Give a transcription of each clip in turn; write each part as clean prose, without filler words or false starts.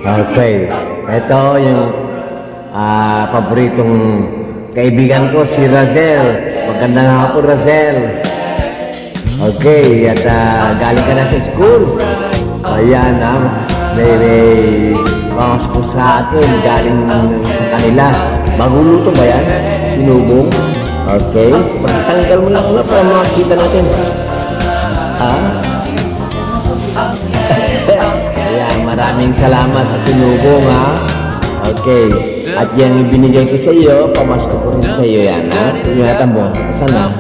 Okay. Ito yung paboritong kaibigan ko, si Razel. Magandang hapon, Razel. Okay, at galing ka na sa school. Ayan, may pamasko sa akin galing sa kanila. Bagong luto ba yan? Tinubong? Okay. Pagtanggal mo lang para makakita natin. Ayan, maraming salamat sa tinubong, ha? Okay. At yan ibinigay ko sa iyo, pamasko ko rin sa iyo yan, ha? Ingatan mo. Sana.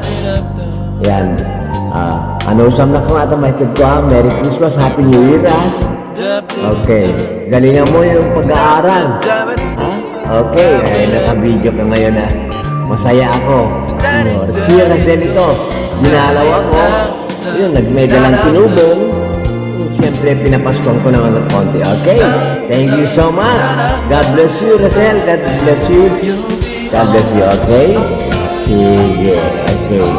Yan. Ano usam na kung ata may ko, ha? Merry Christmas, Happy New Year, ha? Okay. Galingan mo yung pag-aaral. Ha? Okay. Ay, naka-video ka ngayon, ha? Masaya ako. Si Razel ito. Ginalaw ako. Yun, nagmedalang tinubong. Siyempre, pinapaskuhan ko naman ng konti. Okay? Thank you so much. God bless you, Razel. God bless you. God bless you, okay? Sige, okay.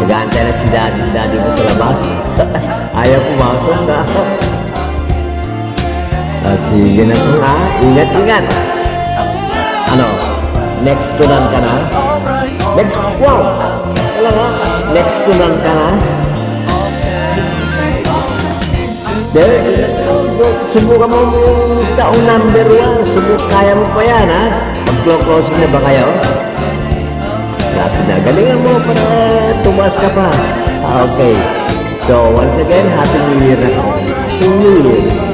Nag-aantay na si daddy ko sa labas. Ayaw pumasok na. Sige na po, ha? Ingat, ingat. Ano? Next to none ka na? Next, wow! Wala nga. Next to none ka na? Subukan mo yung taong number 1. Kaya mo pa yan, ha? Mag-closing na ba kayo? Lapit na. Galingan mo para tumas ka pa. Okay. So, once again, Happy New Year na. Happy New Year.